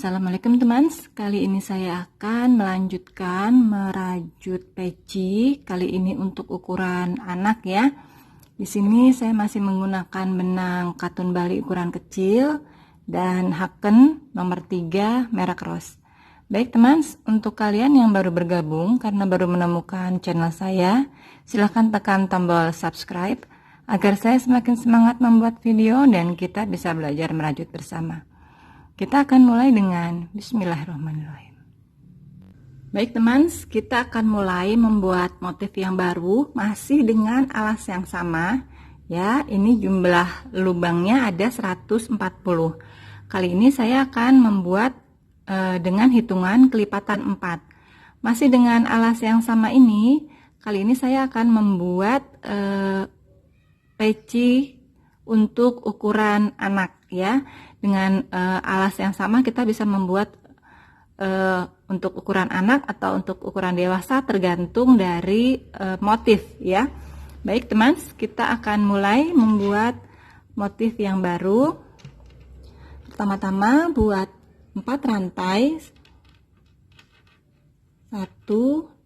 Assalamualaikum teman, kali ini saya akan melanjutkan merajut peci. Kali ini untuk ukuran anak ya. Di sini saya masih menggunakan benang katun Bali ukuran kecil dan Haken nomor 3 merek Rose. Baik teman, untuk kalian yang baru bergabung karena baru menemukan channel saya, silahkan tekan tombol subscribe agar saya semakin semangat membuat video dan kita bisa belajar merajut bersama. Kita akan mulai dengan bismillahirrahmanirrahim. Baik teman, kita akan mulai membuat motif yang baru masih dengan alas yang sama ya. Ini jumlah lubangnya ada 140. Kali ini saya akan membuat dengan hitungan kelipatan 4. Masih dengan alas yang sama ini, kali ini saya akan membuat peci untuk ukuran anak ya. Dengan alas yang sama kita bisa membuat untuk ukuran anak atau untuk ukuran dewasa tergantung dari motif ya. Baik teman, kita akan mulai membuat motif yang baru. Pertama-tama buat 4 rantai, 1 2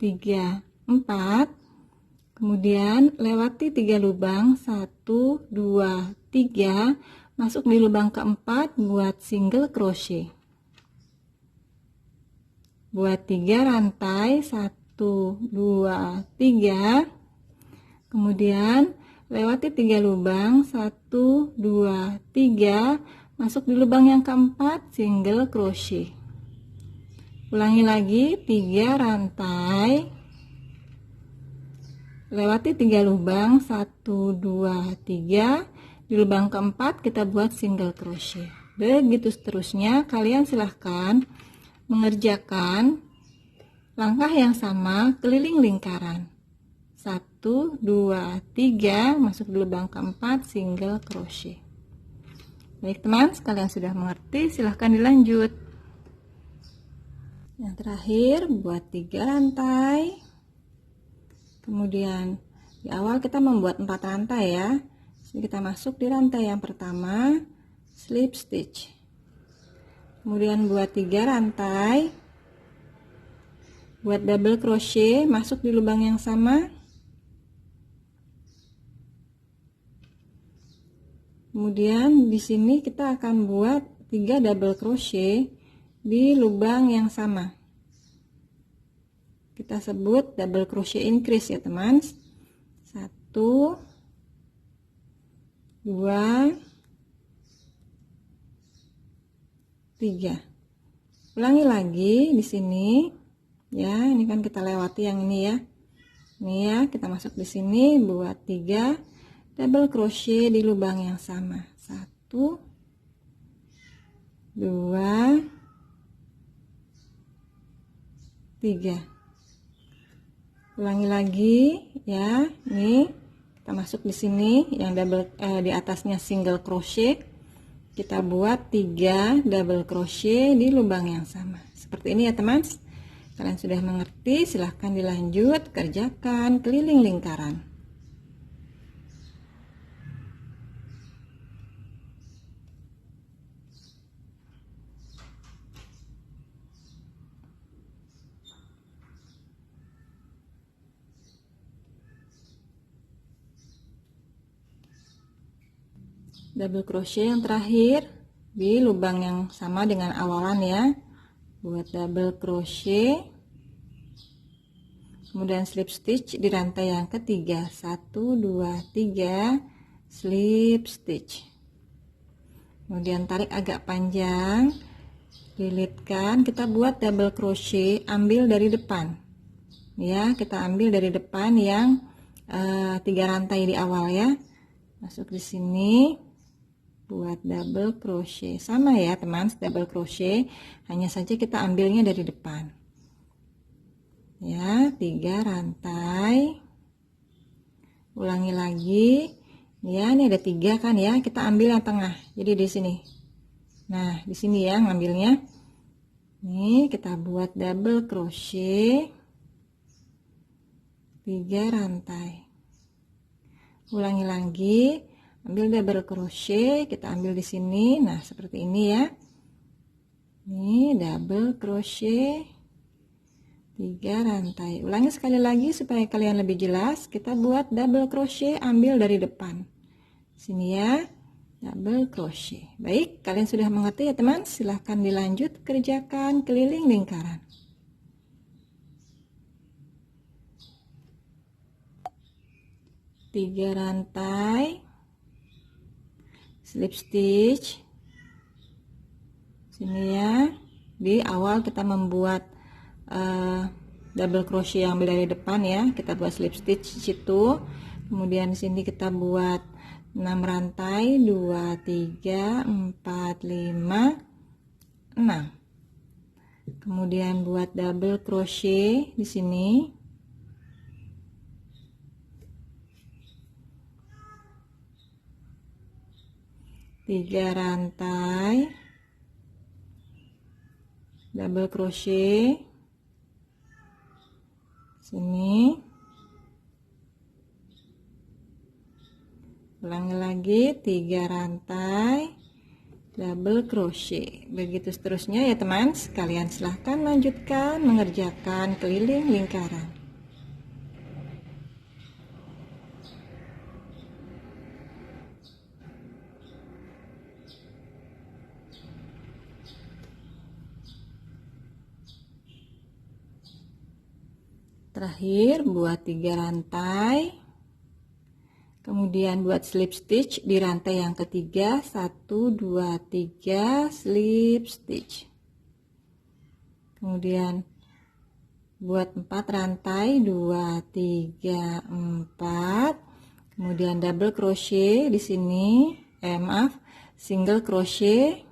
3 4, kemudian lewati 3 lubang, 1 2 3, masuk di lubang keempat, buat single crochet, buat 3 rantai, 1 2 3, kemudian lewati 3 lubang, 1 2 3, masuk di lubang yang keempat, single crochet, ulangi lagi 3 rantai, lewati 3 lubang, 1 2 3, di lubang keempat kita buat single crochet. Begitu seterusnya, kalian silahkan mengerjakan langkah yang sama keliling lingkaran. 1 2 3, masuk di lubang keempat, single crochet. Baik teman, kalian sudah mengerti, silahkan dilanjut. Yang terakhir buat 3 rantai, kemudian di awal kita membuat 4 rantai ya. Kita masuk di rantai yang pertama, slip stitch, kemudian buat 3 rantai, buat double crochet, masuk di lubang yang sama, kemudian di sini kita akan buat 3 double crochet di lubang yang sama. Kita sebut double crochet increase ya teman. 1 2 3, ulangi lagi di sini ya. Ini kan kita lewati yang ini ya. Ini ya, kita masuk di sini buat 3 double crochet di lubang yang sama. 1 2 3, ulangi lagi ya. Nih kita masuk di sini yang double di atasnya single crochet, kita buat 3 double crochet di lubang yang sama seperti ini ya teman. Kalian sudah mengerti, silahkan dilanjut kerjakan keliling lingkaran. Double crochet yang terakhir di lubang yang sama dengan awalan ya, buat double crochet, kemudian slip stitch di rantai yang ketiga, 1 2 3, slip stitch, kemudian tarik agak panjang, lilitkan, kita buat double crochet, ambil dari depan ya. Kita ambil dari depan yang 3 rantai di awal ya, masuk di sini, buat double crochet, sama ya teman, double crochet, hanya saja kita ambilnya dari depan ya. 3 rantai, ulangi lagi ya. Ini ada 3 kan ya, kita ambil yang tengah, jadi di sini. Nah di sini ya ngambilnya. Nih kita buat double crochet, 3 rantai, ulangi lagi, ambil double crochet, kita ambil di sini. Nah seperti ini ya. Ini double crochet 3 rantai. Ulangi sekali lagi supaya kalian lebih jelas. Kita buat double crochet, ambil dari depan. Sini ya, double crochet. Baik, kalian sudah mengerti ya teman? Silahkan dilanjut kerjakan keliling lingkaran. Tiga rantai, slip stitch. Sini ya, di awal kita membuat double crochet yang ambil dari depan ya, kita buat slip stitch situ. Kemudian sini kita buat 6 rantai, 2 3 4 5 6. Kemudian buat double crochet di sini. 3 rantai, double crochet sini, ulangi lagi 3 rantai, double crochet. Begitu seterusnya ya teman. Kalian silahkan lanjutkan mengerjakan keliling lingkaran. Terakhir buat 3 rantai, kemudian buat slip stitch di rantai yang ketiga, 1 2 3 slip stitch. Kemudian buat 4 rantai, 2 3 4. Kemudian double crochet di sini, single crochet.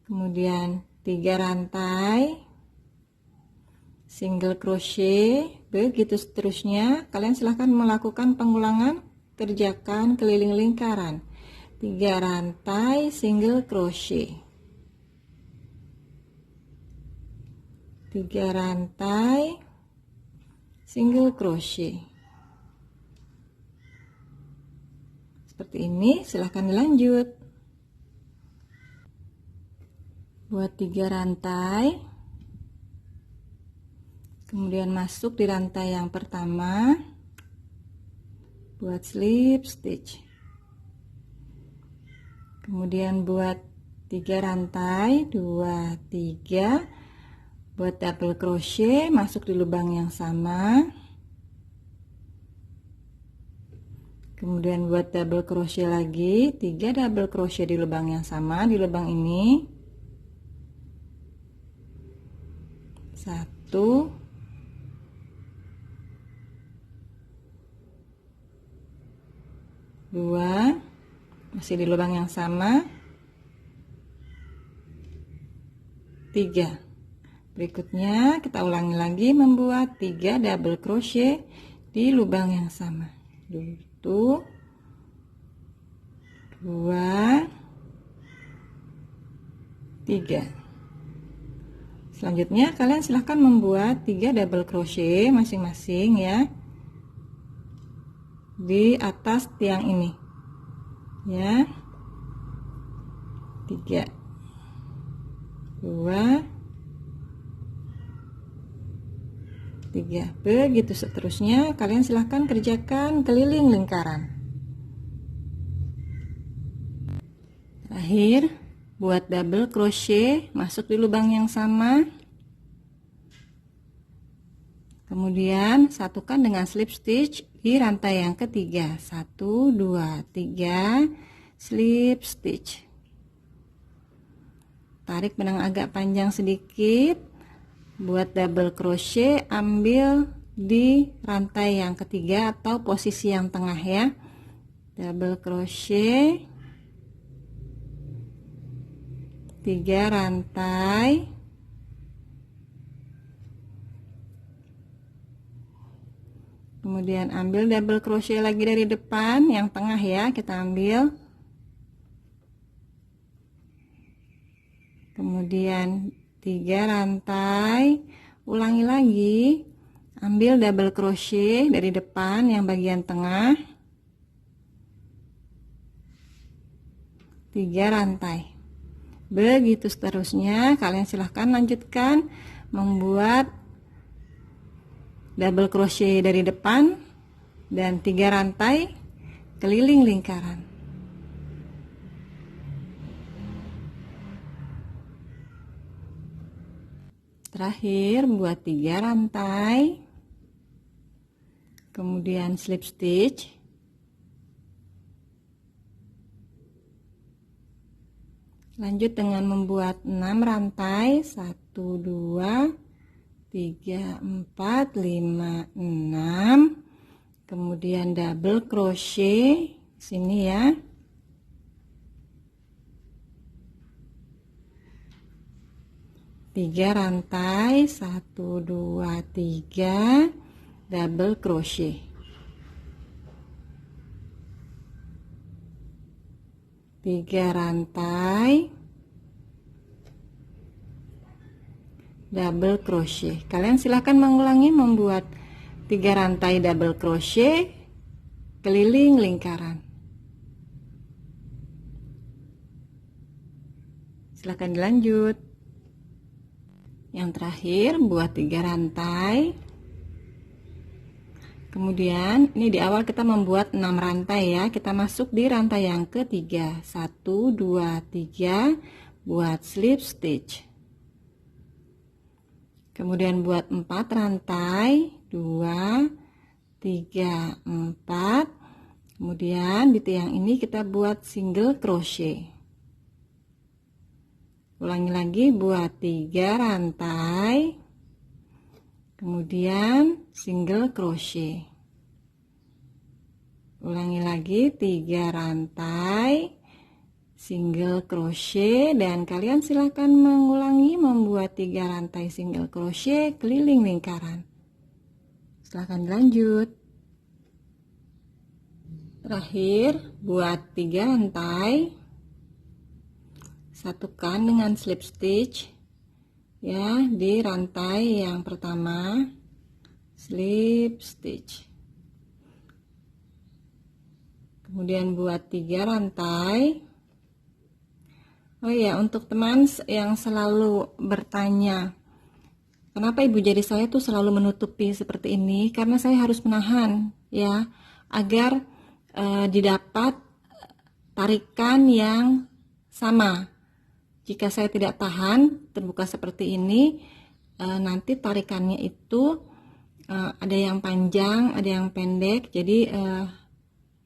Kemudian 3 rantai, single crochet. Begitu seterusnya. Kalian silahkan melakukan pengulangan, kerjakan keliling lingkaran. 3 rantai, single crochet, 3 rantai, single crochet. Seperti ini. Silahkan dilanjut. Buat 3 rantai, kemudian masuk di rantai yang pertama, buat slip stitch. Kemudian buat 3 rantai, 2 3, buat double crochet, masuk di lubang yang sama. Kemudian buat double crochet lagi, 3 double crochet di lubang yang sama, di lubang ini. 1 2, masih di lubang yang sama, 3. Berikutnya kita ulangi lagi membuat 3 double crochet di lubang yang sama. 1 2 3. Selanjutnya kalian silahkan membuat 3 double crochet masing-masing ya, di atas tiang ini ya. 3 2 3. Begitu seterusnya. Kalian silahkan kerjakan keliling lingkaran. Terakhir buat double crochet, masuk di lubang yang sama. Kemudian satukan dengan slip stitch di rantai yang ketiga. 1 2 3 slip stitch. Tarik benang agak panjang sedikit. Buat double crochet, ambil di rantai yang ketiga atau posisi yang tengah ya. Double crochet 3 rantai, kemudian ambil double crochet lagi dari depan yang tengah ya, kita ambil, kemudian 3 rantai, ulangi lagi, ambil double crochet dari depan yang bagian tengah, 3 rantai. Begitu seterusnya, kalian silahkan lanjutkan membuat double crochet dari depan dan 3 rantai keliling lingkaran. Terakhir buat 3 rantai, kemudian slip stitch, lanjut dengan membuat 6 rantai, 1 2 3 4 5 6, kemudian double crochet sini ya, tiga rantai, 1 2 3, double crochet, 3 rantai, double crochet. Kalian silahkan mengulangi membuat 3 rantai double crochet keliling lingkaran. Silahkan dilanjut. Yang terakhir buat 3 rantai, kemudian ini di awal kita membuat 6 rantai ya, kita masuk di rantai yang ketiga, 1 2 3, buat slip stitch, kemudian buat 4 rantai, 2 3 4, kemudian di tiang ini kita buat single crochet. Ulangi lagi, buat 3 rantai, kemudian single crochet. Ulangi lagi, 3 rantai, single crochet, dan kalian silahkan mengulangi membuat 3 rantai single crochet keliling lingkaran. Silahkan lanjut. Terakhir buat 3 rantai, satukan dengan slip stitch ya, di rantai yang pertama, slip stitch, kemudian buat 3 rantai. Oh ya, untuk teman yang selalu bertanya kenapa ibu jari saya tuh selalu menutupi seperti ini, karena saya harus menahan ya, agar didapat tarikan yang sama. Jika saya tidak tahan terbuka seperti ini, nanti tarikannya itu ada yang panjang, ada yang pendek, jadi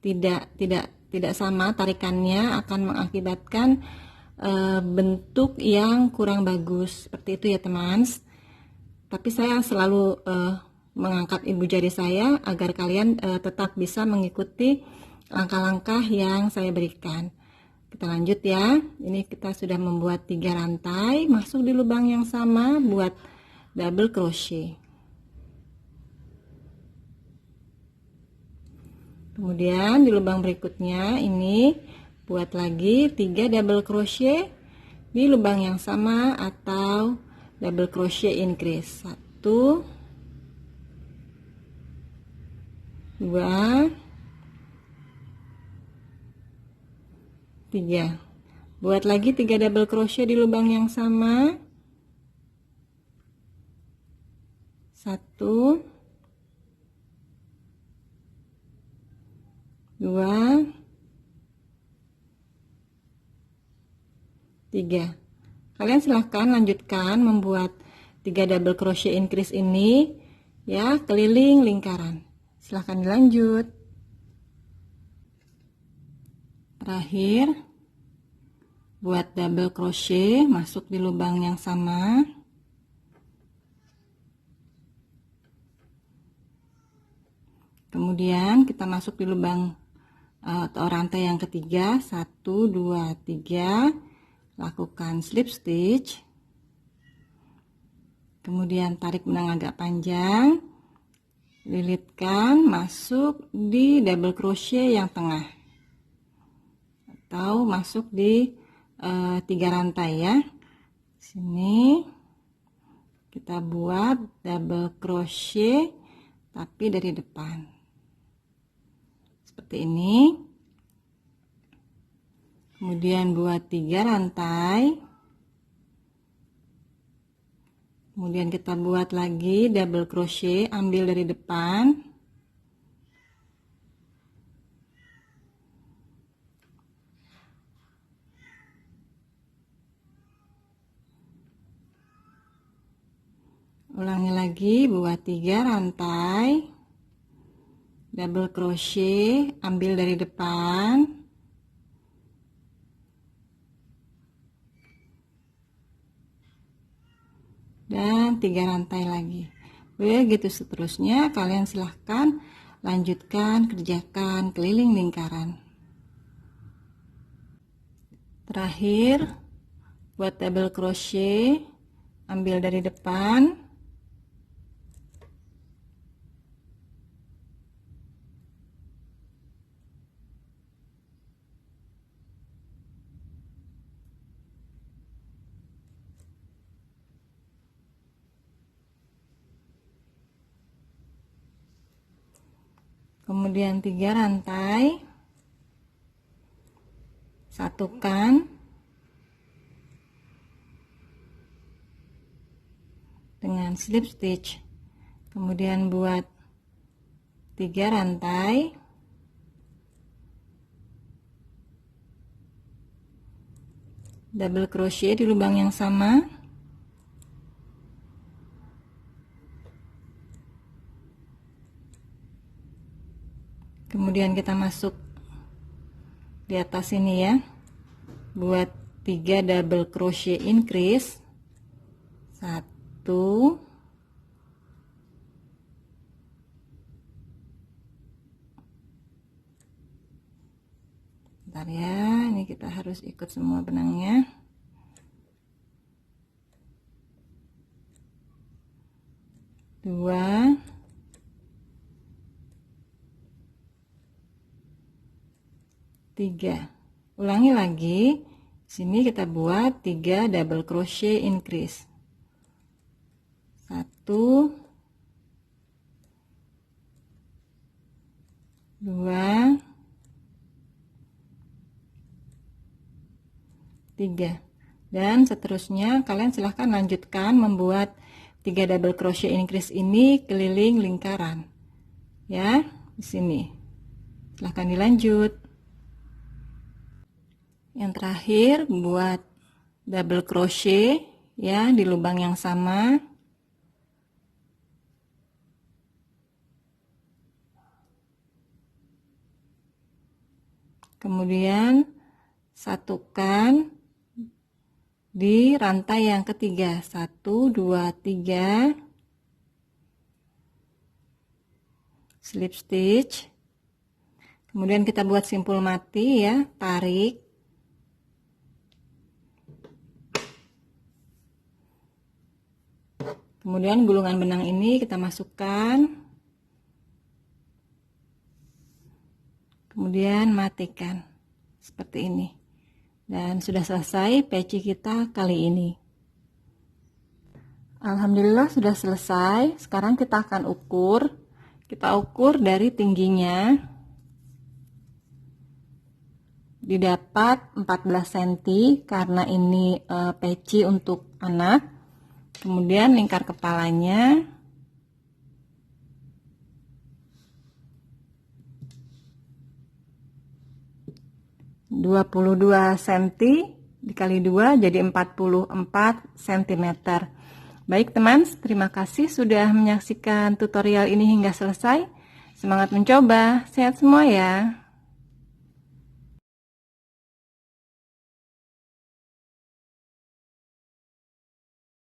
tidak sama tarikannya, akan mengakibatkan bentuk yang kurang bagus seperti itu ya teman. Tapi saya selalu mengangkat ibu jari saya agar kalian tetap bisa mengikuti langkah-langkah yang saya berikan. Kita lanjut ya. Ini kita sudah membuat 3 rantai, masuk di lubang yang sama, buat double crochet. Kemudian di lubang berikutnya ini buat lagi 3 double crochet di lubang yang sama atau double crochet increase. 1 2 3. Buat lagi 3 double crochet di lubang yang sama. 1 2 3. Kalian silahkan lanjutkan membuat 3 double crochet increase ini ya, keliling lingkaran. Silahkan dilanjut. Terakhir buat double crochet, masuk di lubang yang sama, kemudian kita masuk di lubang atau rantai yang ketiga, 1 2 3, lakukan slip stitch, kemudian tarik benang agak panjang, lilitkan masuk di double crochet yang tengah atau masuk di 3 rantai ya. Sini kita buat double crochet tapi dari depan seperti ini. Kemudian buat 3 rantai, Kemudian kita buat lagi double crochet, ambil dari depan. Ulangi lagi, buat 3 rantai double crochet, ambil dari depan, dan 3 rantai lagi. Begitu seterusnya, kalian silahkan lanjutkan, kerjakan keliling lingkaran. Terakhir, buat double crochet, ambil dari depan, kemudian 3 rantai, satukan dengan slip stitch, kemudian buat 3 rantai, double crochet di lubang yang sama, kemudian kita masuk di atas ini ya, buat 3 double crochet increase, 1, bentar ya, ini kita harus ikut semua benangnya. Dua, tiga. Ulangi lagi. Sini kita buat 3 double crochet increase. 1, 2, 3. Dan seterusnya kalian silahkan lanjutkan membuat 3 double crochet increase ini keliling lingkaran. Ya, di sini. Silahkan dilanjut. Yang terakhir, buat double crochet ya di lubang yang sama. Kemudian satukan di rantai yang ketiga, 1, 2, 3, slip stitch. Kemudian kita buat simpul mati ya, tarik, kemudian gulungan benang ini kita masukkan, kemudian matikan seperti ini. Dan sudah selesai peci kita kali ini. Alhamdulillah sudah selesai. Sekarang kita akan ukur. Kita ukur dari tingginya. Didapat 14 cm karena ini peci untuk anak. Kemudian lingkar kepalanya 22 cm dikali 2 jadi 44 cm. Baik teman, terima kasih sudah menyaksikan tutorial ini hingga selesai. Semangat mencoba, sehat semua ya.